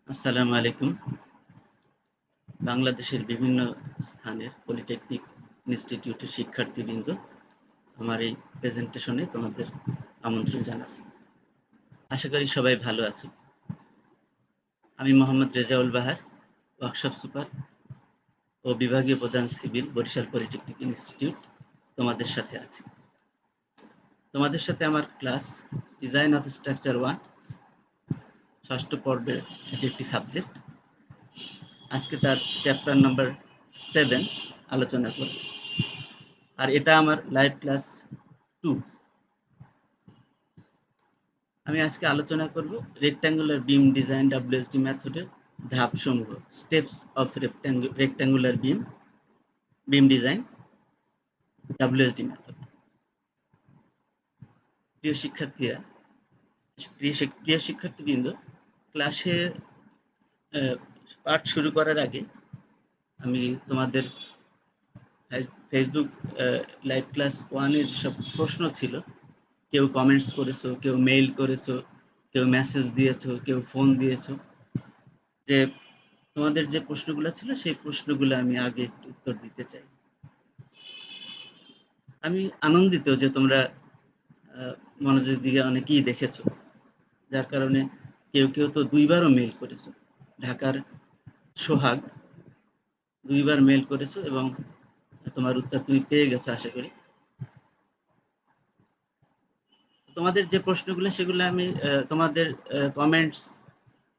আসসালামু আলাইকুম। বাংলাদেশের বিভিন্ন স্থানের পলিটেকনিক ইনস্টিটিউটের শিক্ষার্থীবৃন্দ, আমার এই প্রেজেন্টেশনে তোমাদের আমন্ত্রণ জানাচ্ছি। আশা করি সবাই ভালো আছো। আমি মোহাম্মদ রেজাউল বাহার, ওয়ার্কশপ সুপার ও বিভাগীয় প্রধান সিভিল, বরিশাল পলিটেকনিক ইনস্টিটিউট তোমাদের সাথে আছি। তোমাদের সাথে আমার ক্লাস ডিজাইন অফ স্ট্রাকচার 1 ষষ্ঠ পর্বের এটি একটি সাবজেক্ট। আজকে তার চ্যাপ্টার নাম্বার 7 আলোচনা করব। আর এটা আমার লাইভ ক্লাস 2। আমি আজকে আলোচনা করব রেক্ট্যাঙ্গুলার বিম ডিজাইন ডব্লিউএসডি মেথডের ধাপসমূহ, steps of rectangular beam design WSD method. প্রিয় শিক্ষার্থীরা, প্রিয় শিক্ষার্থীবৃন্দ, ক্লাসে পাঠ শুরু করার আগে আমি তোমাদের ফেসবুক লাইভ ক্লাস 1 এর যেসব প্রশ্ন ছিল, কেউ কমেন্টস করেছো, কেউ মেইল করেছো, কেউ মেসেজ দিয়েছো, কেউ ফোন দিয়েছো, যে তোমাদের যে প্রশ্নগুলো ছিল সেই প্রশ্নগুলো আমি আগে একটু উত্তর দিতে চাই। আমি আনন্দিত যে তোমরা মনোযোগ দিয়ে অনেকেই দেখেছো, যার কারণে কেউ কেউ তো 2বারও মেইল করেছো। ঢাকার সোহাগ 2বার মেইল করেছো এবং তোমার উত্তর তুমি পেয়ে গেছো আশা করি। তোমাদের যে প্রশ্নগুলো সেগুলো আমি তোমাদের কমেন্টস,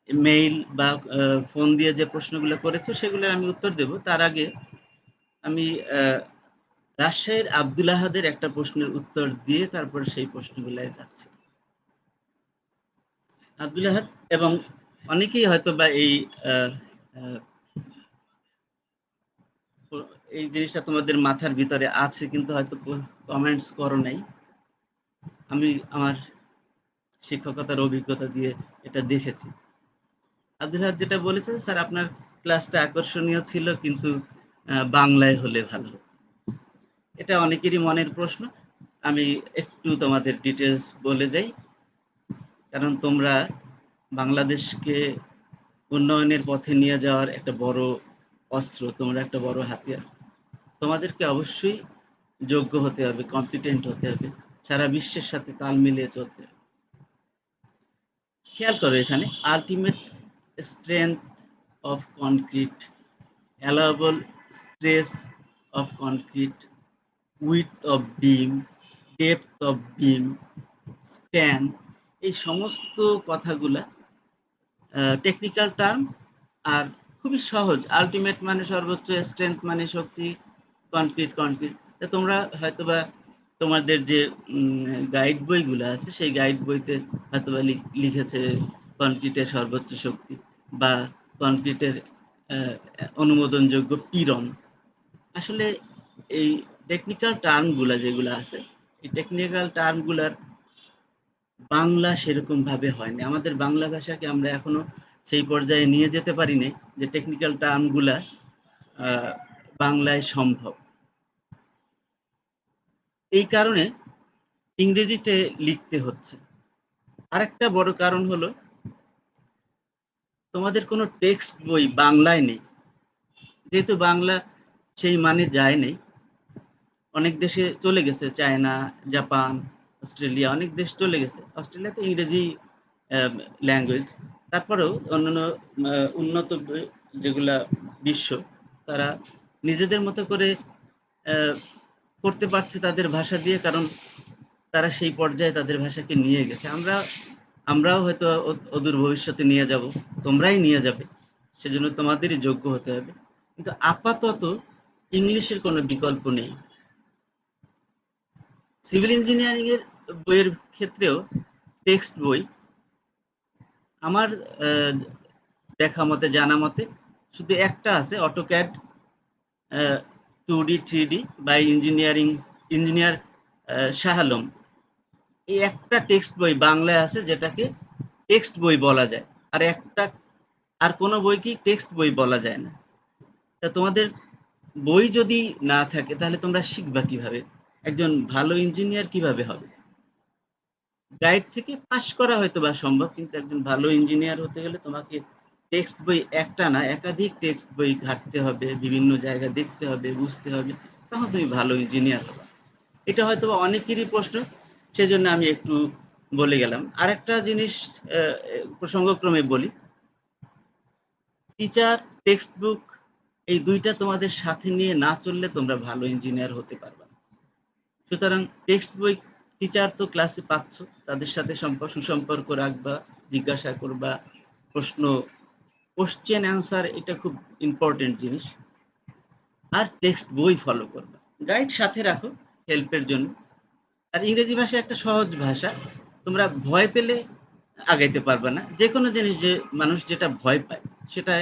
মেইল বা ফোন দিয়ে যে প্রশ্নগুলো করেছো সেগুলোর আমি উত্তর দেব। তার আগে আমি রাজশাহীর আব্দুল আহাদের একটা প্রশ্নের উত্তর দিয়ে তারপর সেই প্রশ্নগুলোয় যাচ্ছি। আব্দুল আহাদ, এবং অনেকেই হয়তো বা এই জিনিসটা তোমাদের মাথার ভিতরে আছে, কিন্তু হয়তো কমেন্টস করো নাই। আমি আমার শিক্ষকতার অভিজ্ঞতা দিয়ে এটা দেখেছি। আব্দুল আহাদ যেটা বলেছে, স্যার আপনার ক্লাসটা আকর্ষণীয় ছিল, কিন্তু বাংলায় হলে ভালো হতো। এটা অনেকেরই মনের প্রশ্ন। আমি একটু তোমাদের ডিটেলস বলে যাই, কারণ তোমরা বাংলাদেশকে উন্নয়নের পথে নিয়ে যাওয়ার একটা বড় অস্ত্র, তোমরা একটা বড় হাতিয়ার। তোমাদেরকে অবশ্যই যোগ্য হতে হবে, কম্পিটেন্ট হতে হবে, সারা বিশ্বের সাথে তাল মিলিয়ে চলতে হবে। খেয়াল করো, এখানে ultimate strength of concrete, allowable stress of concrete, width of beam, depth of beam, span, এই সমস্ত কথাগুলা টেকনিক্যাল টার্ম, আর খুবই সহজ। আলটিমেট মানে সর্বোচ্চ, স্ট্রেংথ মানে শক্তি, কনক্রিট কনক্রিট। তোমরা হয়তোবা তোমাদের যে গাইড বইগুলো আছে সেই গাইড বইতে হয়তোবা লিখেছে কনক্রিটের সর্বোচ্চ শক্তি বা কনক্রিটের অনুমোদনযোগ্য পীড়ন। আসলে এই টেকনিক্যাল টার্মগুলা যেগুলো আছে, এই টেকনিক্যাল টার্মগুলার বাংলা সেরকম ভাবে হয়নি। আমাদের বাংলা ভাষাকে আমরা এখনো সেই পর্যায়ে নিয়ে যেতে পারিনি যে টেকনিক্যাল টার্মগুলা বাংলায় সম্ভব। এই কারণে ইংরেজিতে লিখতে হচ্ছে। আরেকটা বড় কারণ হলো, তোমাদের কোনো টেক্সট বই বাংলায় নেই। যেহেতু বাংলা সেই মানে যায় নেই, অনেক দেশে চলে গেছে, চায়না, জাপান, অস্ট্রেলিয়া, অনেক দেশ চলে গেছে। অস্ট্রেলিয়াতে ইংরেজি ল্যাঙ্গুয়েজ। তারপরেও অন্যান্য উন্নত যেগুলা বিশ্ব, তারা নিজেদের মতো করে করতে পারছে তাদের ভাষা দিয়ে, কারণ তারা সেই পর্যায়ে তাদের ভাষাকে নিয়ে গেছে। আমরাও হয়তো অদূর ভবিষ্যতে নিয়ে যাব, তোমরাই নিয়ে যাবে, সেজন্য তোমাদেরই যোগ্য হতে হবে। কিন্তু আপাতত ইংলিশের কোনো বিকল্প নেই। সিভিল ইঞ্জিনিয়ারিং এর বইয়ের ক্ষেত্রেও টেক্সট বই আমার দেখা মতে, জানা মতে শুধু একটা আছে, AutoCAD 2D 3D by engineer Shah Alam. এই একটা টেক্সট বই বাংলায় আছে যেটাকে টেক্সট বই বলা যায়, আর কোনো বইকেই টেক্সট বই বলা যায় না। তা তোমাদের বই যদি না থাকে তাহলে তোমরা শিখবা কিভাবে? একজন ভালো ইঞ্জিনিয়ার কিভাবে হবে? গাইড থেকে পাস করা হয়তো বা সম্ভব, কিন্তু একজন ভালো ইঞ্জিনিয়ার হতে গেলে তোমাকে টেক্সট বই একটা না, একাধিক টেক্সট বই ঘাঁটতে হবে, বিভিন্ন জায়গা দেখতে হবে, বুঝতে হবে, তখন তুমি ভালো ইঞ্জিনিয়ার হবে। এটা হয়তো অনেকেরই প্রশ্ন, সেজন্য আমি একটু বলে গেলাম। আরেকটা জিনিস প্রসঙ্গক্রমে বলি, টিচার, টেক্সট বুক, এই দুইটা তোমাদের সাথে নিয়ে না চললে তোমরা ভালো ইঞ্জিনিয়ার হতে পারবে না। সুতরাং টেক্সট বই, টিচার তো ক্লাসে পাচ্ছ, তাদের সাথে সুসম্পর্ক রাখবা, জিজ্ঞাসা করবা, প্রশ্ন, কোশ্চেন অ্যান্সার, এটা খুব ইম্পর্টেন্ট জিনিস। আর টেক্সট বই ফলো করবা, গাইড সাথে রাখো হেল্পের জন্য। আর ইংরেজি ভাষা একটা সহজ ভাষা, তোমরা ভয় পেলে আগাইতে পারবে না। যে কোনো জিনিস, যে মানুষ যেটা ভয় পায় সেটা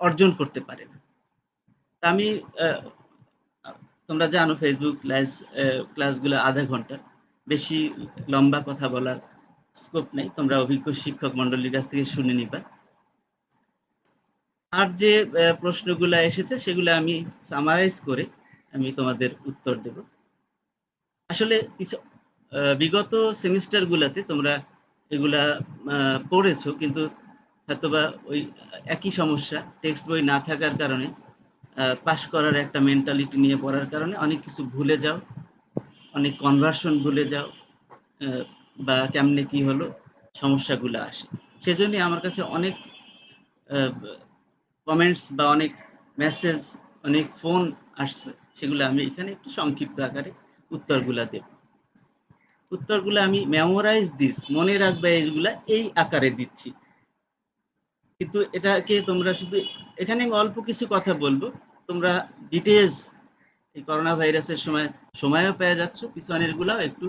অর্জন করতে পারে না। আমি তোমরা জানো ফেসবুক ক্লাসগুলো আধা ঘন্টার বেশি, লম্বা কথা বলার স্কোপ নেই, তোমরা অভিজ্ঞ শিক্ষক মন্ডলীর কাছ থেকে শুনে নিবা। আর যে প্রশ্নগুলো এসেছে সেগুলো আমি সামারাইজ করে আমি তোমাদের উত্তর দেব। আসলে কিছু বিগত সেমিস্টারগুলোতে তোমরা এগুলা পড়েছো, কিন্তু হয়তোবা ওই একই সমস্যা, টেক্সট বই না থাকার কারণে, পাস করার একটা মেন্টালিটি নিয়ে পড়ার কারণে অনেক কিছু ভুলে যাও, অনেক কনভার্সন ভুলে যাও, বা কেমনে কি হলো, সমস্যাগুলো আসে। সেজন্য আমার কাছে অনেক কমেন্টস বা অনেক মেসেজ, অনেক ফোন আসছে, সেগুলো আমি এখানে একটু সংক্ষিপ্ত আকারে উত্তরগুলা দেব। উত্তরগুলো আমি মেমোরাইজ দিস, মনে রাখবে, এইগুলা এই আকারে দিচ্ছি। কিন্তু এটাকে তোমরা শুধু, এখানে আমি অল্প কিছু কথা বলবো, তোমরা ডিটেলস এই করোনা ভাইরাসের সময়ও পেয়ে যাচ্ছ, পিছনের গুলাও একটু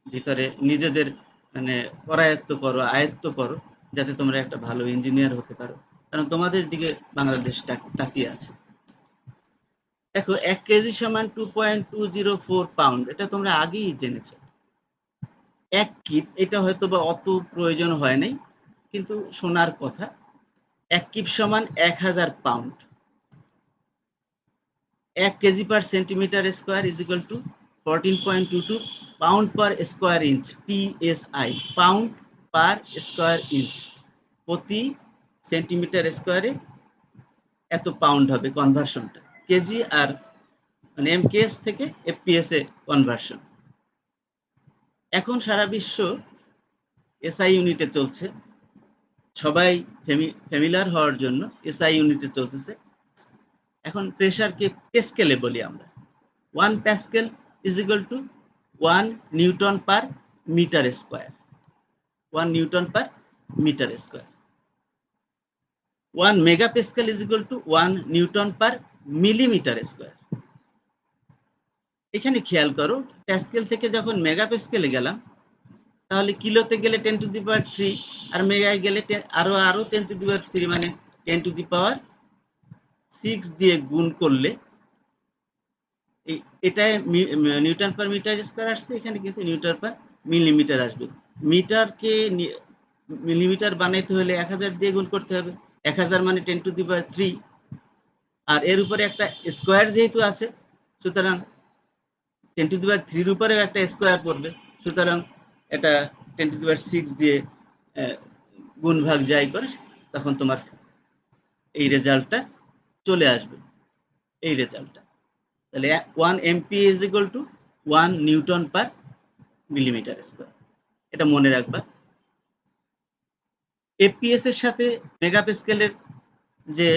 ভিতরে নিজেদের মানে করায়ত্ত করো, আয়ত্ত করো, যাতে তোমরা একটা ভালো ইঞ্জিনিয়ার হতে পারো, কারণ তোমাদের দিকে বাংলাদেশ তাকিয়ে আছে। দেখো, 1 কেজি সমান 2.204 পাউন্ড, এটা তোমরা আগেই জেনেছো। 1 কিপ, এটা হয়তো বা অত প্রয়োজন হয় নাই, কিন্তু শোনার কথা। 1 কিপ সমান 1000 pound. 1 KG per centimetre square is equal two 14.22 pound per square inch, PSI, pound per square inch, প্রতি সেন্টিমিটার স্কোয়ারে এত পাউন্ড হবে কনভার্সনটা, কেজি আর মানে এমকেএস থেকে এফপিএস এ কনভার্সন। এখন সারা বিশ্ব এসআই ইউনিটে চলছে, সবাই ফ্যামিলিয়ার হওয়ার জন্য এসআই ইউনিটে চলতেছে। এখন প্রেসারকে প্যাসকেলে বলি আমরা। 1 pascal is equal to 1 newton per metre square. 1 newton per metre square. 1 megapascal is equal to 1 newton per millimetre square. এখানে খেয়াল করো, প্যাসকেল থেকে যখন মেগাপ্যাসকেলে গেলাম, তাহলে কিলোতে গেলে 10⁻³ আর মেগায় গেলে আরো 10⁻³ মানে 10⁻6 দিয়ে গুণ করলে এটাই নিউটন পার মিটার স্কোয়ার আসছে, এখানে কিন্তু নিউটন পার মিলিমিটার আসবে। মিটারকে মিলিমিটার বানাইতে হলে 1000 দিয়ে গুণ করতে হবে, 1000 মানে 10⁻³ আর এর উপরে একটা স্কোয়ার যেহেতু আছে, সুতরাং 10⁻³ উপরেও একটা স্কোয়ার পড়বে, সুতরাং এটা 10⁻6 দিয়ে গুণ ভাগ যাই করে, তখন তোমার এই রেজাল্টটা চলে আসবে, এই রেজাল্টটা। তাহলে 1 MP is equal to 1 newton per millimetre square, এটা মনে রাখবা। এফপিএস এর সাথে মেগাপ্যাসকেলের যে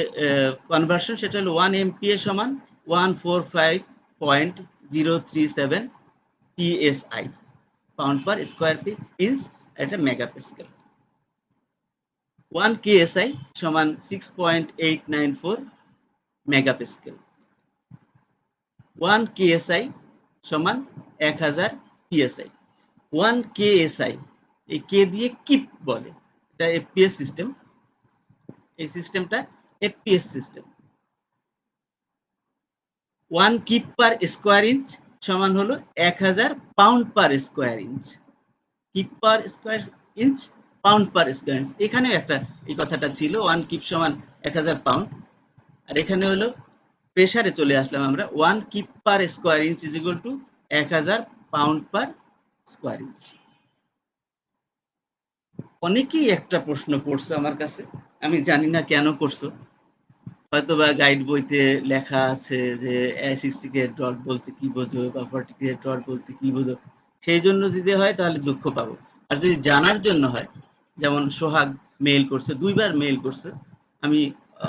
কনভার্সন, সেটা হলো 1 এমপিএ সমান 145.037 PSI, pound per square inch, এটা মেগাপ্যাসকেল। 1 কেএসআই সমান 6.894 মেগাপ্যাসকেল। 1 কেএসআই সমান 1000 পিএসআই। 1 কেএসআই, এই কে দিয়ে কিপ বলে, এটা এফপিএস সিস্টেম, এই সিস্টেমটা FPS system. 1 keep per square inch সমান হলো 1000 pound per square inch. Keep per square inch, pound per square inch, এখানে একটা এই কথাটা ছিল, 1 কিপ সমান 1000 পাউন্ড, আর এখানে হলো প্রেসারে চলে আসলাম আমরা, 1 keep per square inch is equal two 1000 pound per square inch. অনেকেই একটা প্রশ্ন করছো আমার কাছে, আমি জানি না কেন করছো। হয়তোবা গাইড বইতে লেখা আছে যে 60 গ্রেড রড বলতে কি বোঝো বা 40 গ্রেড রড বলতে কি বোঝো, সেই জন্য যদি হয় তাহলে দুঃখ পাবো। আর যদি জানার জন্য হয়, যেমন সোহাগ মেইল করছে, 2বার মেইল করছে, আমি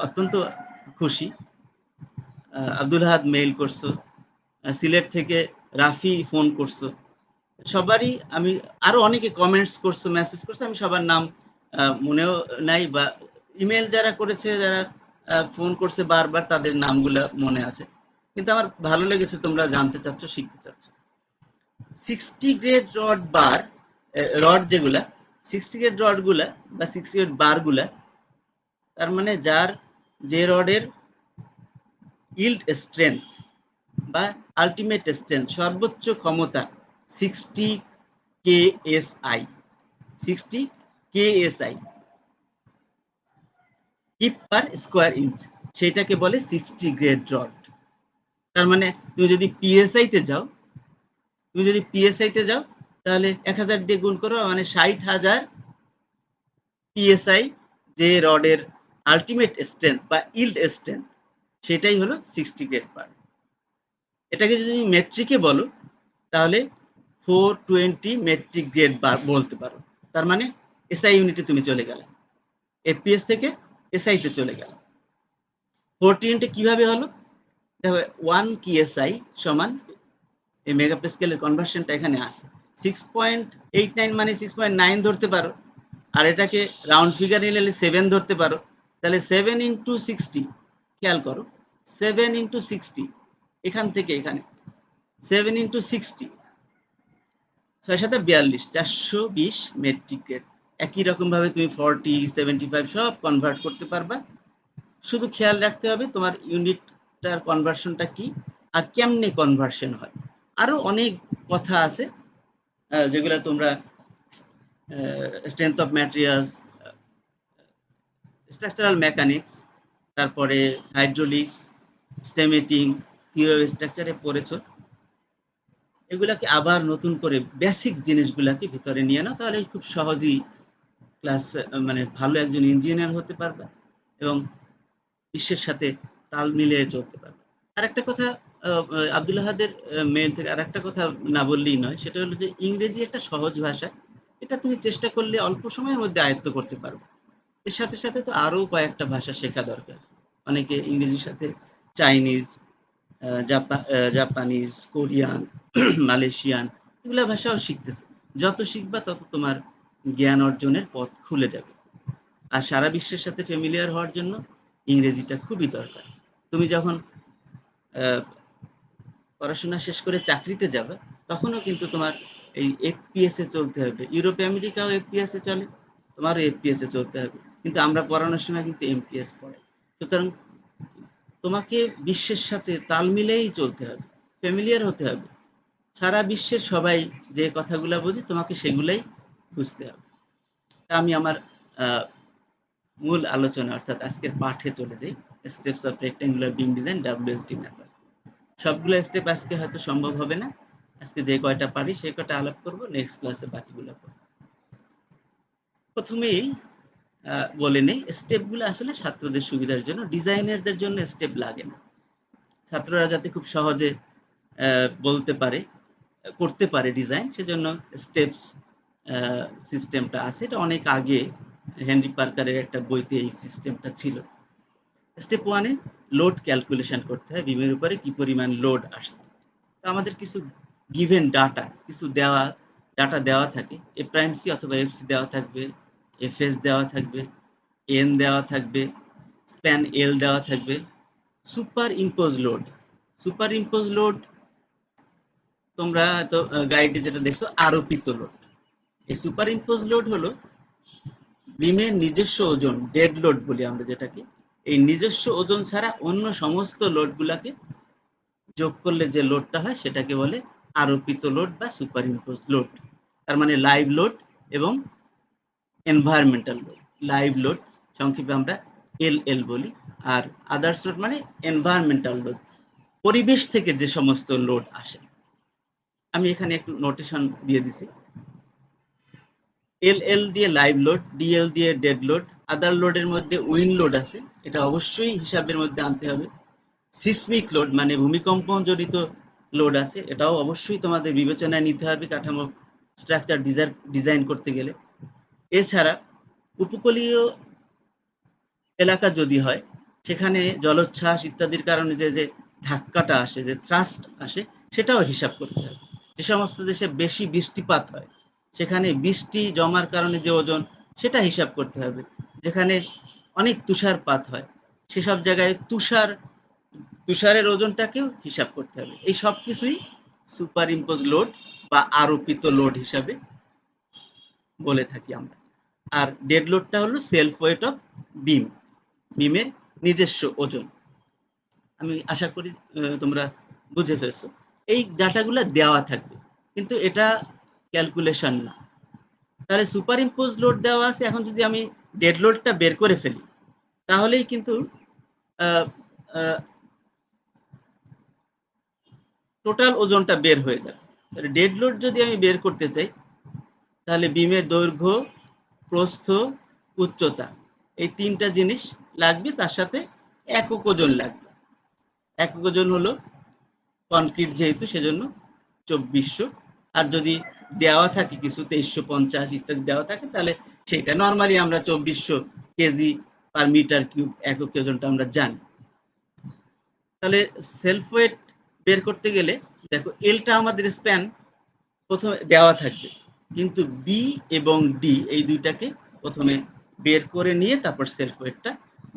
অত্যন্ত খুশি। আব্দুল হাদ মেইল করছো, সিলেট থেকে রাফি ফোন করছো, সবারই আমি, আরো অনেকে কমেন্টস করছো, মেসেজ করছো, আমি সবার নাম মনেও নাই, বা ইমেল যারা করেছে, যারা ফোন করছে বারবার, তাদের নামগুলা মনে আছে। কিন্তু আমার ভালো লেগেছে তোমরা জানতে চাচ্ছ, শিখতে চাচ্ছ। 60 গ্রেড রড বার, রড যেগুলা 60 গ্রেড রড গুলা বা 60 গ্রেড বার গুলা, তার মানে যার, যে রডের ইল্ড স্ট্রেংথ বা আলটিমেট স্ট্রেংথ, সর্বোচ্চ ক্ষমতা 60 KSI, 60 KSI, keep per square inch, সেটাকে বলে 60 গ্রেড রড। তার মানে তুমি যদি পিএসআই তে যাও, তাহলে 1000 দিয়ে গুণ করো, মানে 60,000 পিএসআই, যে রডের আলটিমেট স্ট্রেংথ বা ইল্ড স্ট্রেংথ, সেটাই হলো 60 গ্রেড বার। এটাকে যদি মেট্রিকে বলো, তাহলে 420 মেট্রিক গ্রেড বার বলতে পারো। তার মানে এসআই ইউনিটে তুমি চলে গেলে, এফপিএস থেকে এসআই তে চলে গেল। 40 কিভাবে হলো? দেখো, 1 কিএসআই সমান, এই মেগাপ্যাসকেলের কনভার্সনটা এখানে আছে, 6.89 মানে 6.9 ধরতে পারো, আর এটাকে রাউন্ড ফিগার নিলে 7 ধরতে পারো। তাহলে 7 ইন্টু 60, খেয়াল করো, 7 ইন্টু 60, এখান থেকে এখানে 7 ইন্টু 60, 6×42, 420 মেট্রিক গ্রেড। একই রকম ভাবে তুমি 40, 75 সব কনভার্ট করতে পারবা। শুধু খেয়াল রাখতে হবে তোমার ইউনিটটার কনভার্সনটা কি আর কেমনে কনভার্সন হয়। আরো অনেক কথা আছে যেগুলো তোমরা strength of materials, structural mechanics, তারপরে হাইড্রোলিক্স, স্টেমেটিং, থিওরি স্ট্রাকচারে পড়েছো। এগুলাকে আবার নতুন করে বেসিক জিনিসগুলাকে ভিতরে নিয়ে নাও, তাহলে খুব সহজেই ক্লাস, মানে ভালো একজন ইঞ্জিনিয়ার হতে পারবে এবং বিশ্বের সাথে তাল মিলিয়ে চলতে পারবে। আর একটা কথা, আব্দুল আহাদের মেইল থেকে আর একটা কথা না বললেই নয়, সেটা হলো যে ইংরেজি একটা সহজ ভাষা, এটা তুমি চেষ্টা করলে অল্প সময়ের মধ্যে আয়ত্ত করতে পারবে। এর সাথে সাথে তো আরো কয়েকটা ভাষা শেখা দরকার। অনেকে ইংরেজির সাথে চাইনিজ, জাপানিজ, কোরিয়ান, মালয়েশিয়ান, এগুলা ভাষাও শিখতেছে। যত শিখবা তত তোমার জ্ঞান অর্জনের পথ খুলে যাবে। আর সারা বিশ্বের সাথে ফ্যামিলিয়ার হওয়ার জন্য ইংরেজিটা খুবই দরকার। তুমি যখন পড়াশোনা শেষ করে চাকরিতে যাবে, তখনও কিন্তু তোমার এই এফপিএস এ চলতে হবে। ইউরোপ আমেরিকাও এফপিএস এ চলে, তোমারও এফপিএস এ চলতে হবে, কিন্তু আমরা পড়ানোর সময় কিন্তু এমপিএস পড়াই। সুতরাং তোমাকে বিশ্বের সাথে তাল মিলেই চলতে হবে, ফ্যামিলিয়ার হতে হবে। সারা বিশ্বের সবাই যে কথাগুলা বোঝে, তোমাকে সেগুলাই বুঝতে হবে। আমি আমার মূল আলোচনা, অর্থাৎ আজকের পাঠে চলে যাই। Steps of rectangular beam design, WSD method. সবগুলো স্টেপ আজকে হয়তো সম্ভব হবে না, আজকে যে কয়টা পারি সে কয়টা আলাপ করব, নেক্সট ক্লাসে বাকিগুলো করব। প্রথমেই বলে নেই, স্টেপগুলো আসলে ছাত্রদের সুবিধার জন্য, ডিজাইনারদের জন্য স্টেপ লাগে না। ছাত্ররা যাতে খুব সহজে বলতে পারে, করতে পারে ডিজাইন, সেজন্য স্টেপস সিস্টেমটা আছে। এটা অনেক আগে হেনরি পার্কারের একটা বইতে এই সিস্টেমটা ছিল। স্টেপ 1-এ লোড ক্যালকুলেশন করতে হয়, বিমের উপরে কি পরিমাণ লোড আসছে। তো আমাদের কিছু গিভেন ডাটা, কিছু ডাটা দেওয়া থাকে, এ প্রাইম সি অথবা এফ সি দেওয়া থাকবে, এফএস দেওয়া থাকবে, এন দেওয়া থাকবে, স্প্যান এল দেওয়া থাকবে। সুপার ইম্পোজ লোড তোমরা তো গাইডে যেটা দেখছো, আরোপিত লোড। এই সুপার ইম্পোজ লোড হলো বিমের নিজস্ব ওজন, ডেড লোড বলি আমরা যেটাকে। এই নিজস্ব ওজন ছাড়া অন্য সমস্ত লোডগুলাকে যোগ করলে যে লোডটা হয়, সেটাকে বলে আরোপিত লোড বা সুপার ইম্পোজ লোড। তার মানে লাইভ লোড এবং এনভায়রনমেন্টাল লোড। লাইভ লোড সংক্ষেপে আমরা এল বলি, আর আদার্স লোড মানে এনভায়রনমেন্টাল লোড, পরিবেশ থেকে যে সমস্ত লোড আসে। আমি এখানে একটু নোটেশন দিয়ে দিছি। এল এল দিয়ে লাইভ লোড, ডিএল দিয়ে ডেড লোড, আদার লোডের মধ্যে উইন্ড লোড আছে, এটা অবশ্যই হিসাবের মধ্যে আনতে হবে। সিসমিক লোড মানে ভূমিকম্প জড়িত লোড আছে, এটাও অবশ্যই তোমাদের বিবেচনায় নিতে হবে কাঠামো স্ট্রাকচার ডিজাইন করতে গেলে। এছাড়া উপকূলীয় এলাকা যদি হয়, সেখানে জলোচ্ছ্বাস ইত্যাদির কারণে যে যে ধাক্কাটা আসে, যে থ্রাস্ট আসে, সেটাও হিসাব করতে হবে। যে সমস্ত দেশে বেশি বৃষ্টিপাত হয়, সেখানে বৃষ্টি জমার কারণে যে ওজন, সেটা হিসাব করতে হবে। যেখানে অনেক তুষারপাত হয়, সেসব জায়গায় তুষারের ওজনটাকেও হিসাব করতে হবে। এই সব কিছুই সুপার ইম্পোজ লোড বা আরোপিত লোড হিসাবে বলে থাকি আমরা। আর ডেড লোডটা হলো সেলফ ওয়েট অফ বিম, বিমের নিজস্ব ওজন। আমি আশা করি তোমরা বুঝে ফেলছো। এই ডাটাগুলো দেওয়া থাকবে, কিন্তু এটা ক্যালকুলেশন না। তাহলে সুপার ইম্পোজ লোড দেওয়া আছে, এখন যদি আমি ডেড লোডটা বের করে ফেলি, তাহলেই কিন্তু টোটাল ওজনটা বের হয়ে যাবে। তাহলে ডেড লোড যদি আমি বের করতে চাই, তাহলে বিমের দৈর্ঘ্য, প্রস্থ, উচ্চতা, এই তিনটা জিনিস লাগবে, তার সাথে একক ওজন লাগবে। একক ওজন হলো কনক্রিট যেহেতু, সেজন্য 2400। আর যদি দেওয়া থাকে কিছু 2350 ইত্যাদি দেওয়া থাকে, তাহলে সেটা নর্মালি আমরা 2400 কেজি পার মিটার কিউব একক ওজনটা আমরা জানি। তাহলে সেলফ ওয়েট বের করতে গেলে দেখো, এলটা আমাদের স্প্যান প্রথমে দেওয়া থাকবে, কিন্তু বি এবং ডি এই দুইটাকে প্রথমে বের করে নিয়ে তারপর সেলফ ওয়েটটা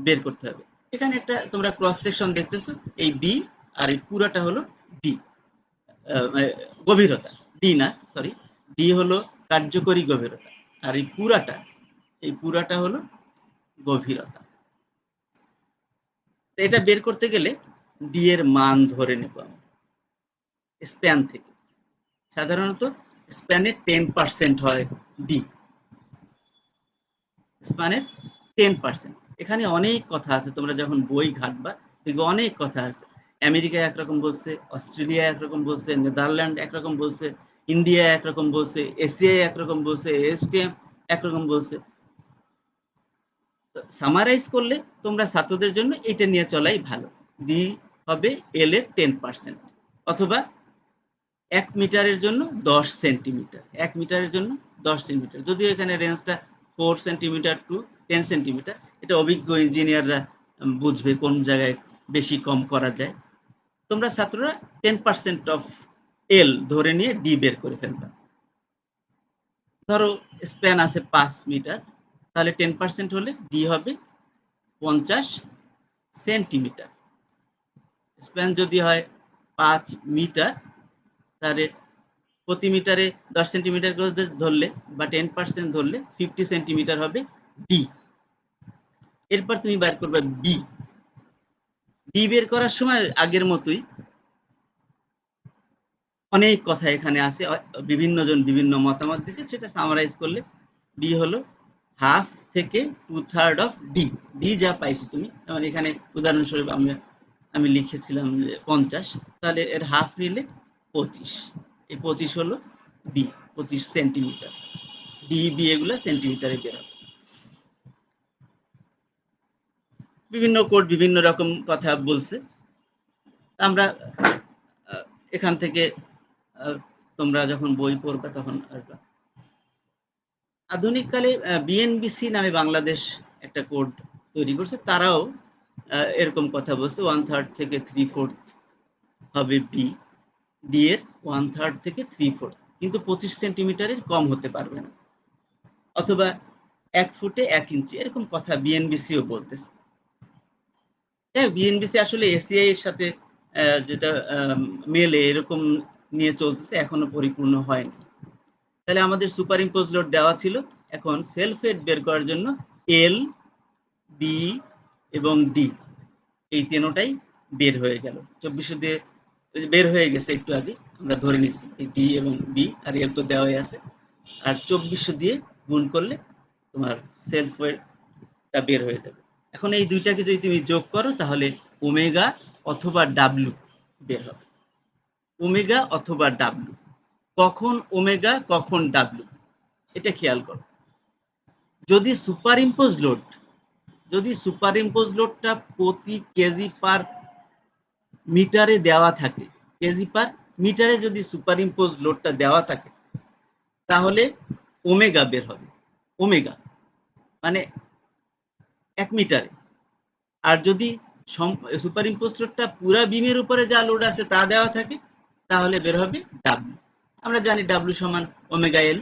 বের করতে হবে। এখানে একটা তোমরা ক্রস সেকশন দেখতেছো, এই বি আর এই পুরাটা হলো ডি, গভীরতা। ডি না, সরি, ডি হলো কার্যকরী গভীরতা, আর এই পুরাটা হলো গভীরতা। এটা বের করতে গেলে ডি এর মান ধরে নেব আমরা স্প্যান থেকে। সাধারণত স্প্যানের 10% হয় ডি, স্প্যানের 10%। এখানে অনেক কথা আছে, তোমরা যখন বই ঘাটবা দেখবে অনেক কথা আছে। আমেরিকা একরকম বলছে, অস্ট্রেলিয়া একরকম বলছে, নেদারল্যান্ড একরকম বলছে, ইন্ডিয়া একরকম বলছে, এশিয়া একরকম বলছে, এসটিএম একরকম বলছে। সামারাইজ করলে তোমরা ছাত্রদের জন্য এটা নিয়ে চলাই ভালো। ডি হবে এল এর 10%, অথবা 1 মিটারের জন্য 10 সেন্টিমিটার, 1 মিটারের জন্য 10 সেন্টিমিটার। যদিও এখানে রেঞ্জটা 4 সেন্টিমিটার টু 10 সেন্টিমিটার, এটা অভিজ্ঞ ইঞ্জিনিয়াররা বুঝবে কোন জায়গায় বেশি কম করা যায়। তোমরা ছাত্ররা 10% অফ এল ধরে নিয়ে ডি বের করে ফেলবা। ধরো স্প্যান আছে 5 মিটার, তাহলে 10% হলে ডি হবে 50 সেন্টিমিটার। স্প্যান যদি হয় 5 মিটার, তাহলে প্রতি মিটারে 10 সেন্টিমিটার করে ধরলে বা 10% ধরলে 50 সেন্টিমিটার হবে ডি। এরপর তুমি বের করবে বি। বি বের করার সময় আগের মতোই অনেক কথা এখানে আছে, বিভিন্ন জন বিভিন্ন মতামত দিচ্ছে, সেটা সামারাইজ করলে বি হলো হাফ থেকে 2/3 অফ ডি। ডি যা পাইছো তুমি, যেমন এখানে উদাহরণস্বরূপ আমি লিখেছিলাম 50, তাহলে এর হাফ নিলে 25। এই 25 হলো বি, 25 সেন্টিমিটার। ডি বি এগুলো সেন্টিমিটারে বের হবে। বিভিন্ন কোড বিভিন্ন রকম কথা বলছে, আমরা এখান থেকে তোমরা যখন বই পড়বে তখন আসবে। আধুনিক কালে বিএনবিসি নামে বাংলাদেশ একটা কোড তৈরি করছে, তারাও এরকম কথা বলছে, 1/3 থেকে 3/4 হবে বি, ডি এর 1/3 থেকে 3/4, কিন্তু 25 সেন্টিমিটারের কম হতে পারবে না, অথবা 1 ফুটে 1 ইঞ্চি, এরকম কথা বিএনবিসিও বলতেছে। বিএনবিসি আসলে এসিআই এর সাথে যেটা মেলে এরকম নিয়ে চলতেছে, এখনো পরিপূর্ণ হয়নি। তাহলে আমাদের সুপার ইম্পোজ লোড দেওয়া ছিল, এখন সেলফ ওয়েট বের করার জন্য এল, বি এবং ডি এই তিনটাই বের হয়ে গেল। 2400 দিয়ে বের হয়ে গেছে একটু আগে, আমরা ধরে নিচ্ছি এই ডি এবং বি আর এল তো দেওয়াই আছে, আর 2400 দিয়ে গুণ করলে তোমার সেলফ ওয়েটটা বের হয়ে যাবে। এখন এই দুইটাকে যদি তুমি যোগ করো, তাহলে ওমেগা অথবা ডাব্লিউ বের হবে। ওমেগা অথবা ডাব্লিউ, কখন ওমেগা কখন ডাব্লিউ, এটা খেয়াল করো। যদি সুপার ইম্পোজ লোডটা প্রতি কেজি পার মিটারে দেওয়া থাকে, কেজি পার মিটারে যদি সুপার ইম্পোজ লোডটা দেওয়া থাকে, তাহলে ওমেগা বের হবে। ওমেগা মানে 1 মিটারে। আর যদি সুপার ইম্পোজ লোডটা পুরা বিমের উপরে যা লোড আছে তা দেওয়া থাকে, তাহলে বের হবে ডাব্লিউ। আমরা জানি ডাব্লিউ সমান ওমেগা এল।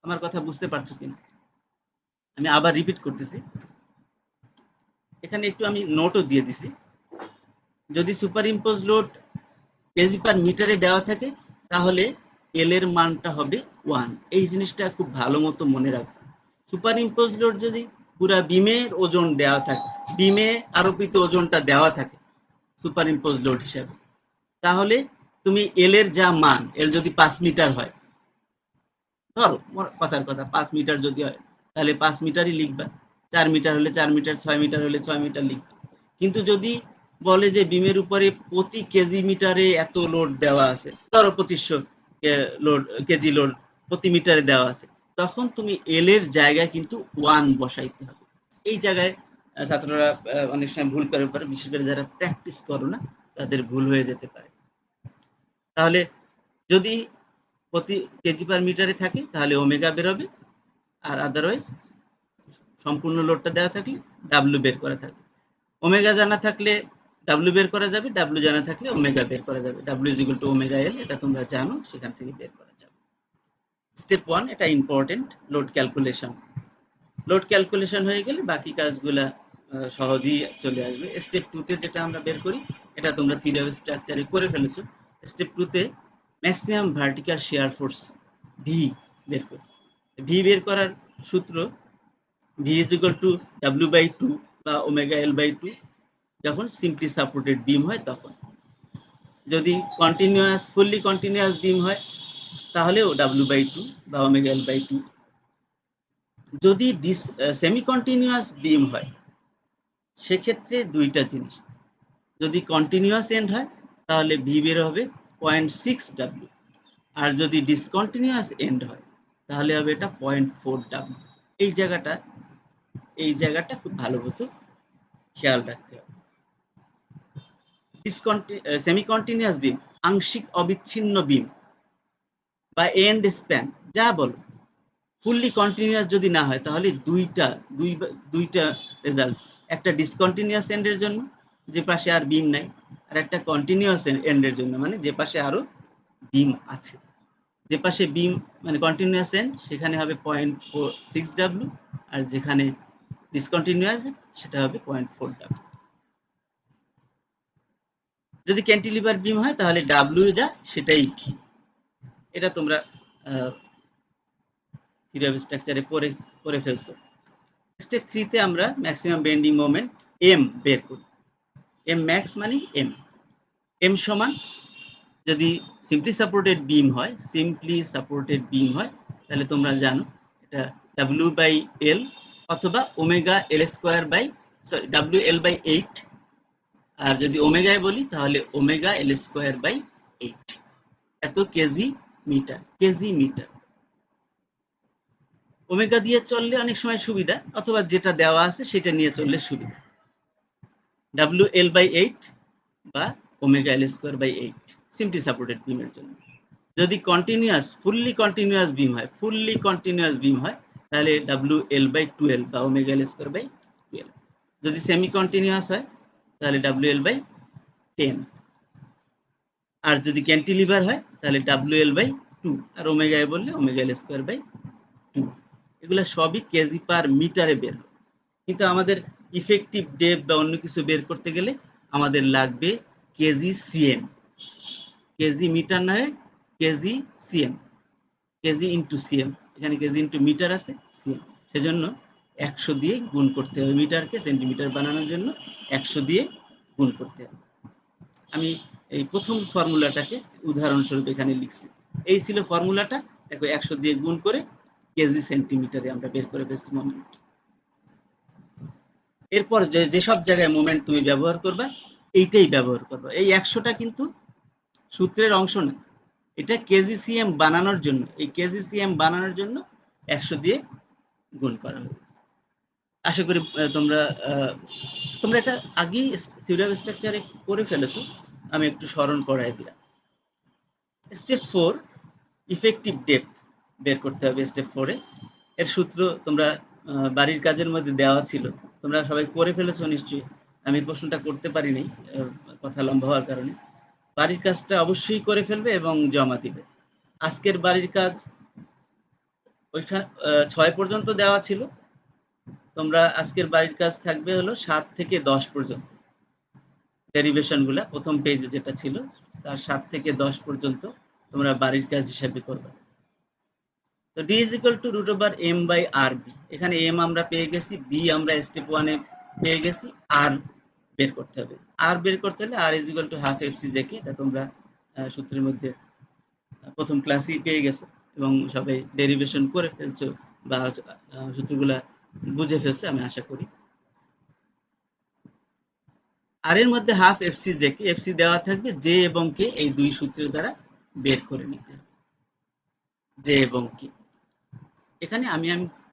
আমার কথা বুঝতে পারছো কিনা? আমি আবার রিপিট করতেছি, এখানে একটু আমি নোটও দিয়ে দিছি। যদি সুপার ইম্পোজ লোড কেজি পার মিটারে দেওয়া থাকে, তাহলে এল এর মানটা হবে 1। এই জিনিসটা খুব ভালো মতো মনে রাখবে। সুপার ইম্পোজ লোড যদি পুরা বিমের ওজন দেওয়া থাকে, বিমে আরোপিত ওজনটা দেওয়া থাকে সুপার ইম্পোজ লোড হিসাবে, তাহলে তুমি এল এর যা মান, এল যদি 5 মিটার হয়, ধরো কথার কথা 5 মিটার যদি হয়, তাহলে 5 মিটারই লিখবা। 4 মিটার হলে 4 মিটার, 6 মিটার হলে 6 মিটার লিখবা। কিন্তু যদি বলে যে বিমের উপরে প্রতি কেজি মিটারে এত লোড দেওয়া আছে, ধরো 2500 লোড, কেজি লোড প্রতি মিটারে দেওয়া আছে, তখন তুমি এল এর জায়গায় কিন্তু 1 বসাইতে হবে। এই জায়গায় ছাত্ররা অনেক সময় ভুল করে পারে, বিশেষ করে যারা প্র্যাকটিস করো না, তাদের ভুল হয়ে যেতে পারে। তাহলে যদি প্রতি কেজি পার মিটারে থাকে, তাহলে ওমেগা বেরোবে। আর আদারওয়াইজ সম্পূর্ণ লোডটা দেওয়া থাকলে ডাব্লিউ বের করা থাকবে। ওমেগা জানা থাকলে ডাব্লিউ বের করা যাবে, ডাব্লিউ জানা থাকলে ওমেগা বের করা যাবে। W is equal two omega এল, এটা তোমরা জানো, সেখান থেকে বের করা যাবে। স্টেপ 1 এটা important, load calculation. Load calculation হয়ে গেলে বাকি কাজগুলা সহজেই চলে আসবে। স্টেপ 2 তে যেটা আমরা বের করি, এটা তোমরা থিওরি অফ স্ট্রাকচারে করে ফেলেছো। স্টেপ 2 তে maximum vertical shear force V বের করি। ভি বের করার সূত্র V is equal to W by 2 বা ওমেগা এল বাই 2 যখন সিম্পলি সাপোর্টেড বিম হয় তখন। যদি কন্টিনিউয়াস, ফুললি কন্টিনিউয়াস বিম হয়, তাহলেও ডাব্লিউ বাই 2 বা ওমেগা এল বাই 2। যদি সেমি কন্টিনিউয়াস বিম হয়, সেক্ষেত্রে দুইটা জিনিস। যদি কন্টিনিউয়াস এন্ড হয়, তাহলে ভি বের হবে 0.6 ডাব্লিউ। আর যদি ডিসকন্টিনিউয়াস এন্ড হয়, তাহলে হবে এটা 0.4 ডাব্লিউ। এই জায়গাটা খুব ভালো মতো খেয়াল রাখতে হবে। সেমি কন্টিনিউয়াস বিম, আংশিক অবিচ্ছিন্ন বিম বা এন্ড স্প্যান যা বলো, ফুললি কন্টিনিউয়াস যদি না হয়, তাহলে দুইটা রেজাল্ট। একটা ডিসকন্টিনিউয়াস এন্ডের জন্য, যে পাশে আর বিম নাই, আর একটা কন্টিনিউয়াস এন্ডের জন্য, মানে যে পাশে আরো বিম আছে। যে পাশে বিম মানে কন্টিনিউয়াস এন্ড, সেখানে হবে 0.46 ডাব্লিউ, আর যেখানে ডিসকন্টিনিউয়াস সেটা হবে 0.4 ডাব্লিউ। যদি ক্যান্টিলিভার বিম হয়, তাহলে ডাব্লিউ যা সেটাই ভি। এটা তোমরা থিওরি অফ স্ট্রাকচারে পড়ে ফেলছো। স্টেপ 3 তে আমরা ম্যাক্সিমাম বেন্ডিং মোমেন্ট এম বের করি। এম ম্যাক্স মানে এম সমান, যদি সিম্পলি সাপোর্টেড বিম হয়, তাহলে তোমরা জানো এটা ডাব্লিউ বাই এল অথবা omega L square by, sorry, W L by 8। আর যদি ওমেগায় বলি, তাহলে ওমেগা এল স্কোয়ার বাই 8। এত কেজি মিটার। ওমেগা দিয়ে চললে অনেক সময় সুবিধা, অথবা যেটা দেওয়া আছে সেটা নিয়ে চললে সুবিধা। ডাব্লিউ এল বাই 8 বা omega L square by 8 simply supported বিমের জন্য। যদি ফুললি কন্টিনিউয়াস বিম হয়, তাহলে ডাব্লিউ এল বাই 12 বা ওমেগা এল স্কোয়ার বাই 12। যদি সেমি কন্টিনিউয়াস হয়, তাহলে ডাব্লিউ এল বাই 10। আর যদি ক্যান্টিলিভার হয়, তাহলে ডাব্লিউ এল বাই 2, আর ওমেগায় বললে ওমেগা এল স্কোয়ার বাই 2। এগুলো সবই কেজি পার মিটারে বের হয়। কিন্তু আমাদের ইফেক্টিভ ডেপথ বা অন্য কিছু বের করতে গেলে আমাদের লাগবে কেজি সিএম। কেজি মিটার নয়, KG CM, KG into CM. এখানে কেজি ইন্টু মিটার আছে, সিএম, সেজন্য 100 দিয়ে গুণ করতে হবে। মিটারকে সেন্টিমিটার বানানোর জন্য 100 দিয়ে গুণ করতে হবে। আমি এই প্রথম ফর্মুলাটাকে উদাহরণস্বরূপ এখানে লিখছি। এই ছিল ফর্মুলাটা। দেখো 100 দিয়ে গুণ করে কেজি সেন্টিমিটারে আমরা বের করে ফেলছি মোমেন্ট। এরপর যেসব জায়গায় মোমেন্ট তুমি ব্যবহার করবা, এইটাই ব্যবহার করবা। এই 100টা কিন্তু সূত্রের অংশ না, এটা কেজি সিএম বানানোর জন্য। এই কেজি সিএম বানানোর জন্য 100 দিয়ে গুণ করা হয়েছে। আশা করি তোমরা তোমরা এটা আগেই থিওরি অফ স্ট্রাকচারে করে ফেলেছো, আমি একটু স্মরণ করাই দিলাম। স্টেপ 4 ইফেক্টিভ ডেপথ বের করতে হবে। স্টেপ 4 এর সূত্র তোমরা বাড়ির কাজের মধ্যে দেওয়া ছিল, তোমরা সবাই করে ফেলেছো নিশ্চয়ই। আমি প্রশ্নটা করতে পারিনি কথা লম্বা হওয়ার কারণে। বাড়ির কাজটা অবশ্যই করে ফেলবে এবং জমা দিবে। আজকের বাড়ির কাজ ওইখানে 6 পর্যন্ত দেওয়া ছিল, তোমরা আজকের বাড়ির কাজ থাকবে হলো 7 থেকে 10 পর্যন্ত। ডেরিভেশন গুলা প্রথম পেজে যেটা ছিল তার 7 থেকে 10 পর্যন্ত তোমরা বাড়ির কাজ হিসাবে করবে। তো d is equal to root over m by rb, এখানে m আমরা পেয়ে গেছি, b আমরা স্টেপ 1 এ পেয়ে গেছি, r বের করতে হবে। r বের করতে হলে r is equal to half fcj কে, এটা তোমরা সূত্রের মধ্যে প্রথম ক্লাসেই পেয়ে গেছো এবং সবাই ডেরিভেশন করে ফেলছো বা সূত্রগুলা বুঝে ফেলছো আমি আশা করি। আর এর মধ্যে half FC J K, FC দেওয়া থাকবে, জে এবং কে এই দুই সূত্রের দ্বারা বের করে নিতে হবে। জে এবং কে, এখানে আমি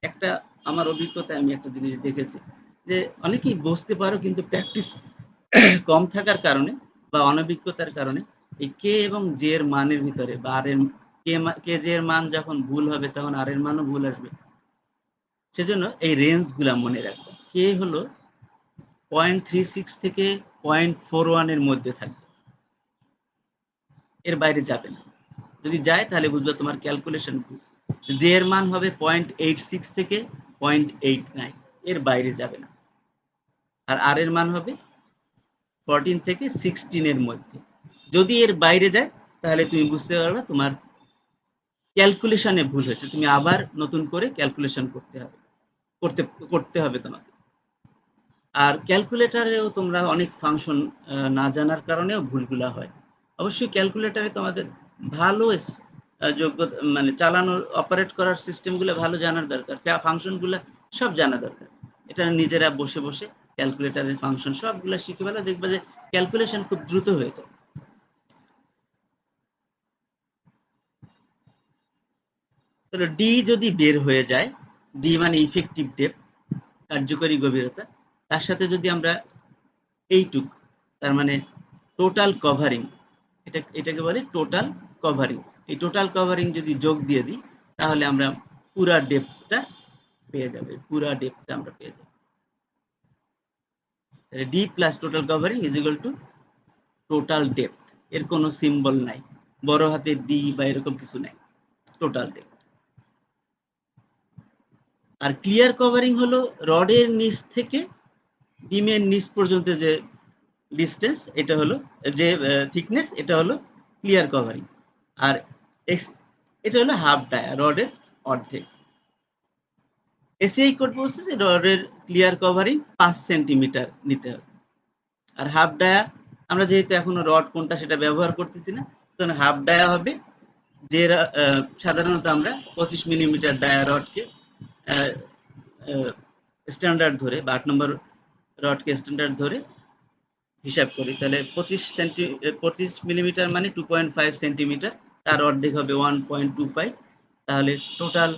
একটা আমার অভিজ্ঞতায় আমি একটা জিনিস দেখেছি যে অনেকেই বুঝতে পারো কিন্তু প্র্যাকটিস কম থাকার কারণে বা অনভিজ্ঞতার কারণে এই কে এবং জে এর মানের ভিতরে বা আর এর কে জে এর মান যখন ভুল হবে তখন আর এর মানও ভুল আসবে। সেজন্য এই রেঞ্জ গুলা মনে রাখবে। কে হলো 0.36 থেকে 0.41 এর মধ্যে থাকবে, এর বাইরে যাবে না। যদি যায় তাহলে বুঝবে তোমার ক্যালকুলেশন ভুল। জে এর মান হবে 0.86 থেকে 0.89, এর বাইরে যাবে না। আর আর এর মান হবে 14 থেকে 16 এর মধ্যে। যদি এর বাইরে যায় তাহলে তুমি বুঝতে পারবে তোমার ক্যালকুলেশনে ভুল হয়েছে, তুমি আবার নতুন করে ক্যালকুলেশন করতে হবে তোমাকে। আর ক্যালকুলেটরেও তোমরা অনেক ফাংশন না জানার কারণেও ভুলগুলা হয়। অবশ্যই ক্যালকুলেটরে তোমাদের ভালো যোগ্যতা মানে চালানোর অপারেট করার সিস্টেমগুলো ভালো জানার দরকার, ফাংশনগুলো সব জানা দরকার। এটা নিজেরা বসে বসে ক্যালকুলেটরের ফাংশন সবগুলো শিখে ফেলে, দেখবে যে ক্যালকুলেশন খুব দ্রুত হয়ে যায়। তাহলে ডি যদি বের হয়ে যায়, ডি মানে ইফেক্টিভ ডেপথ, কার্যকরী গভীরতা, তার সাথে যদি আমরা এইটুক, তার মানে টোটাল কভারিং, এটাকে বলে টোটাল কভারিং, এই টোটাল কভারিং যদি যোগ দিয়ে দিই তাহলে আমরা পুরা ডেপথটা পেয়ে যাবে, পুরা ডেপথটা আমরা পেয়ে যাব। D plus total covering is equal two total depth, এর কোনো সিম্বল নাই, বড় হাতে ডি বা এরকম কিছু নাই, টোটাল ডেপথ। আর ক্লিয়ার কভারিং হলো রডের নিচ থেকে বিমের নিচ পর্যন্ত যে ডিস্টেন্স, এটা হলো যে থিকনেস, এটা হলো ক্লিয়ার কভারিং। আর এটা হলো হাফ ডায়া, রডের অর্ধেক। এসিআই কোড বলছে যে রডের ক্লিয়ার কভারিং 5 সেন্টিমিটার নিতে হবে। আর হাফ ডায়া আমরা যেহেতু এখনো রড কোনটা সেটা ব্যবহার করতেছি না, তখন হাফ ডায়া হবে যে সাধারণত আমরা 25 মিলিমিটার ডায়া রডকে স্ট্যান্ডার্ড ধরে বা 8 নম্বর রডকে স্ট্যান্ডার্ড ধরে হিসাব করি, তাহলে 25 মিলিমিটার মানে 2.5 সেন্টিমিটার, তার অর্ধেক হবে 1.25, তাহলে টোটাল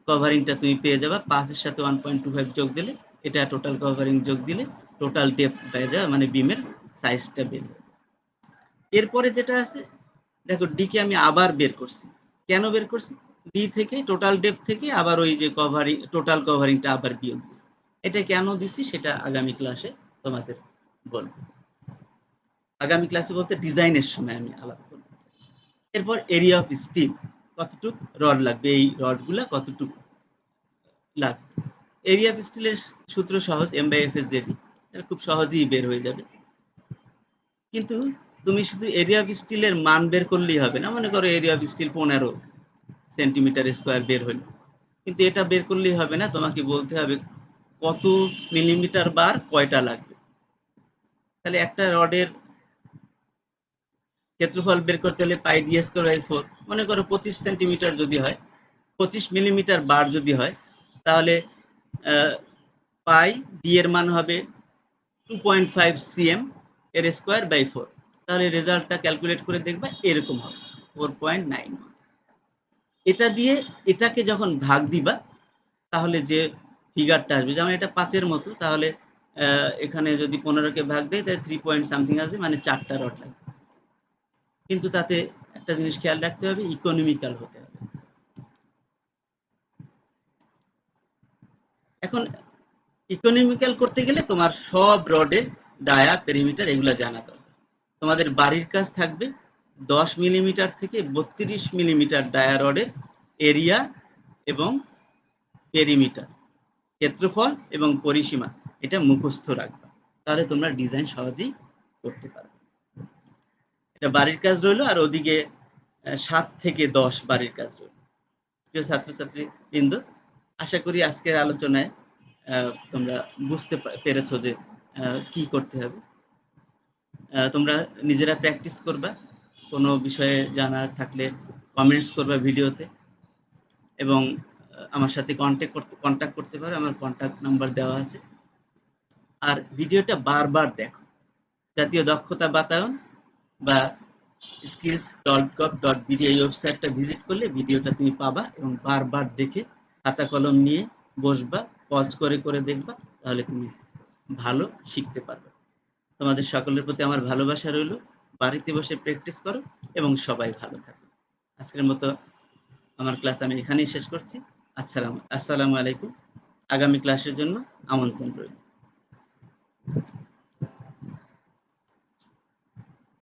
কভারিংটা তুমি পেয়ে যাবে। 5 এর সাথে 1.25 যোগ দিলে, এটা টোটাল কভারিং যোগ দিলে টোটাল ডেপথ পেয়ে যাবে, মানে বিমের সাইজটা বের হয়ে যাবে। এরপরে যেটা আছে দেখো, ডি কে আমি আবার বের করছি। কেন বের করছি? ডি থেকে টোটাল ডেপথ থেকে আবার ওই যে কভারিং, টোটাল কভারিংটা আবার বিয়োগ দিচ্ছি। এটা কেন দিচ্ছি সেটা আগামী ক্লাসে তোমাদের বলবো। আগামী ক্লাসে বলতে ডিজাইনের সময় আমি আলাপ করব। এরপর এরিয়া অফ স্টিল, কতটুক রড লাগবে, এই রডগুলা কতটুক লাগবে। এরিয়া অফ স্টিলের সূত্র সহজ, M by F S JD, এটা খুব সহজেই বের হয়ে যাবে। কিন্তু তুমি শুধু এরিয়া অফ স্টিলের মান বের করলেই হবে না। মনে করো area of steel 15 centimetre square বের হলো, কিন্তু এটা বের করলেই হবে না, তোমাকে বলতে হবে কত মিলিমিটার বার কয়টা লাগবে। তাহলে একটা রডের ক্ষেত্রফল বের করতে হলে পাই ডি স্কয়ার বাই 4, মনে করো 25 সেন্টিমিটার যদি হয়, 25 মিলিমিটার বার যদি হয়, তাহলে পাই ডি এর মান হবে 2.5 সিএম এর স্কয়ার বাই 4, তাহলে রেজাল্টটা ক্যালকুলেট করে দেখবা এরকম হবে 4.9। এটা দিয়ে এটাকে যখন ভাগ দিবা তাহলে যে ফিগারটা আসবে, যেমন এটা 5 এর মতো, তাহলে এখানে যদি 15 কে ভাগ দেয় তাহলে 3 পয়েন্ট সামথিং আসবে, মানে 4টা রড লাগবে। কিন্তু তাতে একটা জিনিস খেয়াল রাখতে হবে, ইকোনমিক্যাল হতে হবে। এখন ইকোনমিক্যাল করতে গেলে তোমার সব রডের ডায়া, পেরিমিটার এগুলো জানা দরকার। তোমাদের বাড়ির কাজ থাকবে 10 মিলিমিটার থেকে 32 মিলিমিটার ডায়া রডের এরিয়া এবং পেরিমিটার, ক্ষেত্রফল এবং পরিসীমা, এটা মুখস্থ রাখবা, তাহলে তোমরা ডিজাইন সহজেই করতে পারবে। এটা বাড়ির কাজ রইলো, আর ওদিকে 7 থেকে 10 বাড়ির কাজ রইল। প্রিয় ছাত্রছাত্রী বৃন্দ, আশা করি আজকের আলোচনায় তোমরা বুঝতে পেরেছো যে কি করতে হবে। তোমরা নিজেরা প্র্যাকটিস করবা, কোনো বিষয়ে জানার থাকলে কমেন্টস করবা ভিডিওতে, এবং আমার সাথে কন্ট্যাক্ট করতে পারো, আমার কন্ট্যাক্ট নাম্বার দেওয়া আছে। আর ভিডিওটা বারবার দেখো। জাতীয় দক্ষতা বাতায়ন বা skills.gov.bd এই ওয়েবসাইটটা ভিজিট করলে ভিডিওটা তুমি পাবা, এবং বারবার দেখে খাতা কলম নিয়ে বসবা, পজ করে করে দেখবা, তাহলে তুমি ভালো শিখতে পারবে। তোমাদের সকলের প্রতি আমার ভালোবাসা রইল। বাড়িতে বসে প্র্যাকটিস করো এবং সবাই ভালো থাকো। আজকের মতো আমার ক্লাস আমি এখানেই শেষ করছি। আসসালামু আলাইকুম। আগামী ক্লাসের জন্য আমন্ত্রণ রইল।